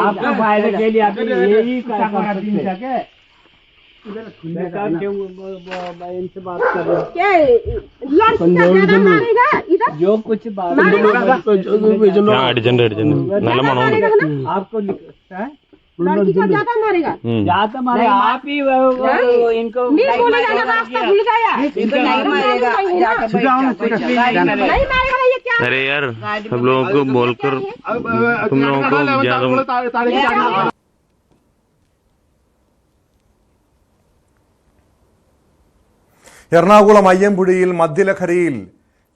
आपका फायदे के लिए आप यही सके इनसे बात कर रहे जो कुछ बात आपको लड़की को ज्यादा मारेगा, ज्यादा मारे आप ही इनको नहीं बोलेगा, रास्ता भूल गया, इनको नहीं मारेगा, नहीं मारेगा ये क्या? अरे यार सब लोगों को बोलकर तुम लोगों को ज्यादा എറണാകുളം അയ്യമ്പുഴയിൽ മദ്യലഹരിയിൽ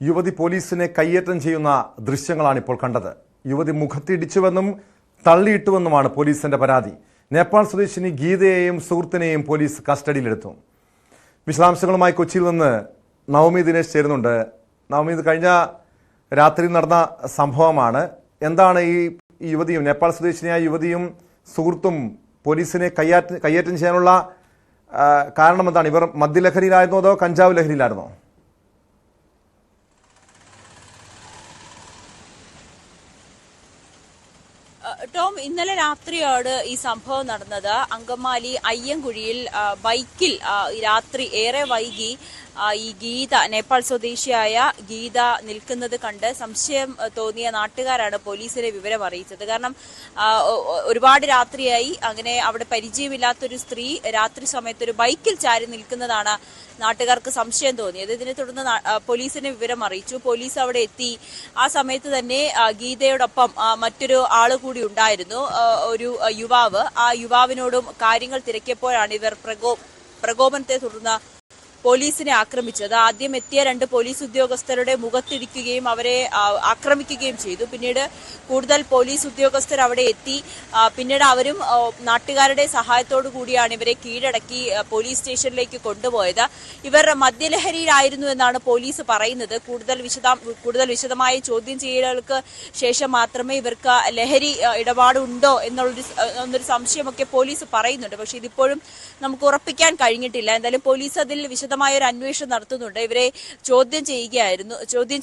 യുവതി പോലീസിനെ കയ്യേറ്റം ചെയ്യുന്ന ദൃശ്യങ്ങളാണിപ്പോൾ കണ്ടത്. യുവതി മുഖത്തിടിച്ചുവെന്നും തള്ളിയിട്ടുവെന്നുമാണ് പോലീസിന്റെ പരാതി. നേപ്പാൾ സ്വദേശിനി ഗീതയെയും സുഹൃത്തിനെയും പോലീസ് കസ്റ്റഡിയിലെടുത്തു. വിശദാംശങ്ങളുമായി കൊച്ചിയിൽ നിന്ന് നവമി ദിനേശ് ചേരുന്നുണ്ട്. നവമി, ഇത് കഴിഞ്ഞ രാത്രി നടന്ന സംഭവമാണ്. എന്താണ് ഈ യുവതിയും നേപ്പാൾ സ്വദേശിനിയായ യുവതിയും സുഹൃത്തും പോലീസിനെ കയ്യേറ്റം ചെയ്യാനുള്ള കാരണം എന്താണ്? ഇവർ മദ്യലഹരിയിലായിരുന്നോ അതോ കഞ്ചാവ് ലഹരിയിലായിരുന്നോ? ടോം, ഇന്നലെ രാത്രിയാണ് ഈ സംഭവം നടന്നത്. അങ്കമാലി അയ്യൻകുഴിയിൽ ബൈക്കിൽ രാത്രി ഏറെ വൈകി ഈ ഗീത, നേപ്പാൾ സ്വദേശിയായ ഗീത നിൽക്കുന്നത് കണ്ട് സംശയം തോന്നിയ നാട്ടുകാരാണ് പോലീസിനെ വിവരം അറിയിച്ചത്. കാരണം ഒരുപാട് രാത്രിയായി, അങ്ങനെ അവിടെ പരിചയമില്ലാത്തൊരു സ്ത്രീ രാത്രി സമയത്ത് ഒരു ബൈക്കിൽ ചാരി നിൽക്കുന്നതാണ് നാട്ടുകാർക്ക് സംശയം തോന്നിയത്. ഇതിനെ തുടർന്ന് പോലീസിനെ വിവരം അറിയിച്ചു. പോലീസ് അവിടെ എത്തി. ആ സമയത്ത് തന്നെ ഗീതയോടൊപ്പം മറ്റൊരു ആള് കൂടി ഉണ്ടായിരുന്നു, ഒരു യുവാവ്. ആ യുവാവിനോടും കാര്യങ്ങൾ തിരക്കിയപ്പോഴാണ് ഇവർ പ്രകോപനത്തെ തുടർന്ന് പോലീസിനെ ആക്രമിച്ചത്. ആദ്യം എത്തിയ 2 പോലീസ് ഉദ്യോഗസ്ഥരുടെ മുഖത്തിടിക്കുകയും അവരെ ആക്രമിക്കുകയും ചെയ്തു. പിന്നീട് കൂടുതൽ പോലീസ് ഉദ്യോഗസ്ഥർ അവിടെ എത്തി. പിന്നീട് അവരും നാട്ടുകാരുടെ സഹായത്തോടു കൂടിയാണ് ഇവരെ കീഴടക്കി പോലീസ് സ്റ്റേഷനിലേക്ക് കൊണ്ടുപോയത്. ഇവർ മദ്യലഹരിയിലായിരുന്നു എന്നാണ് പോലീസ് പറയുന്നത്. കൂടുതൽ വിശദമായ ചോദ്യം ചെയ്യലുകൾക്ക് ശേഷം മാത്രമേ ഇവർക്ക് ലഹരി ഇടപാടുണ്ടോ എന്നൊരു സംശയമൊക്കെ പോലീസ് പറയുന്നുണ്ട്. പക്ഷെ ഇതിപ്പോഴും നമുക്ക് ഉറപ്പിക്കാൻ കഴിഞ്ഞിട്ടില്ല. എന്തായാലും പോലീസ് അതിൽ ഒരു അന്വേഷണം നടത്തുന്നുണ്ട്. ഇവരെ ചോദ്യം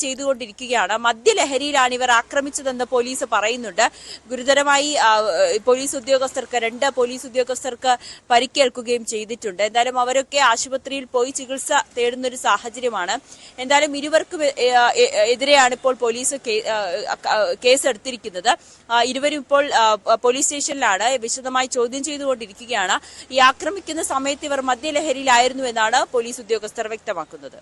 ചെയ്തുകൊണ്ടിരിക്കുകയാണ്. മദ്യലഹരിയിലാണ് ഇവർ ആക്രമിച്ചതെന്ന് പോലീസ് പറയുന്നുണ്ട്. ഗുരുതരമായി പോലീസ് ഉദ്യോഗസ്ഥർക്ക് 2 പോലീസ് ഉദ്യോഗസ്ഥർക്ക് പരിക്കേൽക്കുകയും ചെയ്തിട്ടുണ്ട്. എന്തായാലും അവരൊക്കെ ആശുപത്രിയിൽ പോയി ചികിത്സ തേടുന്നൊരു സാഹചര്യമാണ്. എന്തായാലും ഇരുവർക്കും എതിരെയാണ് ഇപ്പോൾ പോലീസ് കേസെടുത്തിരിക്കുന്നത്. ഇരുവരും ഇപ്പോൾ പോലീസ് സ്റ്റേഷനിലാണ്. വിശദമായി ചോദ്യം ചെയ്തുകൊണ്ടിരിക്കുകയാണ്. ഈ ആക്രമിക്കുന്ന സമയത്ത് ഇവർ മദ്യലഹരിയിലായിരുന്നു എന്നാണ് പോലീസ് ഉദ്യോഗസ്ഥർ വ്യക്തമാക്കുന്നത്.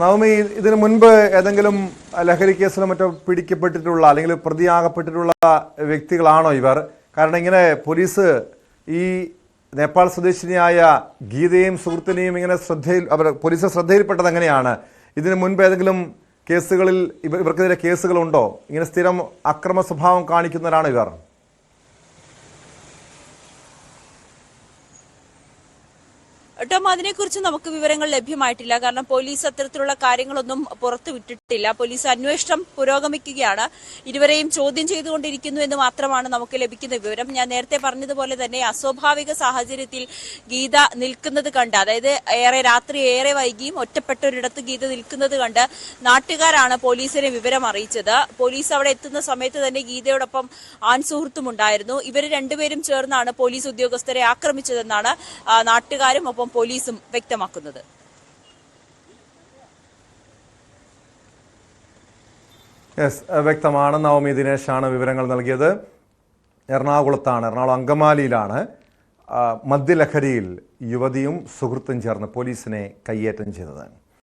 നവമി, ഇതിനു മുൻപ് ഏതെങ്കിലും ലഹരി കേസിലോ മറ്റോ പിടിക്കപ്പെട്ടിട്ടുള്ള അല്ലെങ്കിൽ പ്രതിയാകപ്പെട്ടിട്ടുള്ള വ്യക്തികളാണോ ഇവർ? കാരണം ഇങ്ങനെ പോലീസ് ഈ നേപ്പാൾ സ്വദേശിനിയായ ഗീതയും സുഹൃത്തിനെയും ഇങ്ങനെ പോലീസ് ശ്രദ്ധയിൽപ്പെട്ടത് എങ്ങനെയാണ്? ഇതിനു മുൻപ് ഏതെങ്കിലും കേസുകളിൽ ഇവർക്കെതിരെ കേസുകളുണ്ടോ? ഇങ്ങനെ സ്ഥിരം അക്രമ സ്വഭാവം കാണിക്കുന്നവരാണ് ഇവർ? ടോം, അതിനെക്കുറിച്ച് നമുക്ക് വിവരങ്ങൾ ലഭ്യമായിട്ടില്ല. കാരണം പോലീസ് അത്തരത്തിലുള്ള കാര്യങ്ങളൊന്നും പുറത്തു വിട്ടിട്ടില്ല. പോലീസ് അന്വേഷണം പുരോഗമിക്കുകയാണ്. ഇരുവരെയും ചോദ്യം ചെയ്തുകൊണ്ടിരിക്കുന്നു എന്ന് മാത്രമാണ് നമുക്ക് ലഭിക്കുന്ന വിവരം. ഞാൻ നേരത്തെ പറഞ്ഞതുപോലെ തന്നെ അസ്വാഭാവിക സാഹചര്യത്തിൽ ഗീത നിൽക്കുന്നത് കണ്ട്, അതായത് രാത്രി ഏറെ വൈകിയും ഒറ്റപ്പെട്ട ഒരിടത്ത് ഗീത നിൽക്കുന്നത് കണ്ട് നാട്ടുകാരാണ് പോലീസിനെ വിവരം അറിയിച്ചത്. പോലീസ് അവിടെ എത്തുന്ന സമയത്ത് തന്നെ ഗീതയോടൊപ്പം ആൺ സുഹൃത്തും ഉണ്ടായിരുന്നു. ഇവർ രണ്ടുപേരും ചേർന്നാണ് പോലീസ് ഉദ്യോഗസ്ഥരെ ആക്രമിച്ചതെന്നാണ് നാട്ടുകാരും ഒപ്പം പോലീസും വ്യക്തമാക്കുന്നത്. വ്യക്തമാണ്. നവമി ദിനേശാണ് വിവരങ്ങൾ നൽകിയത്. എറണാകുളം അങ്കമാലിയിലാണ് മദ്യലഹരിയിൽ യുവതിയും സുഹൃത്തും ചേർന്ന് പോലീസിനെ കയ്യേറ്റം ചെയ്തത്.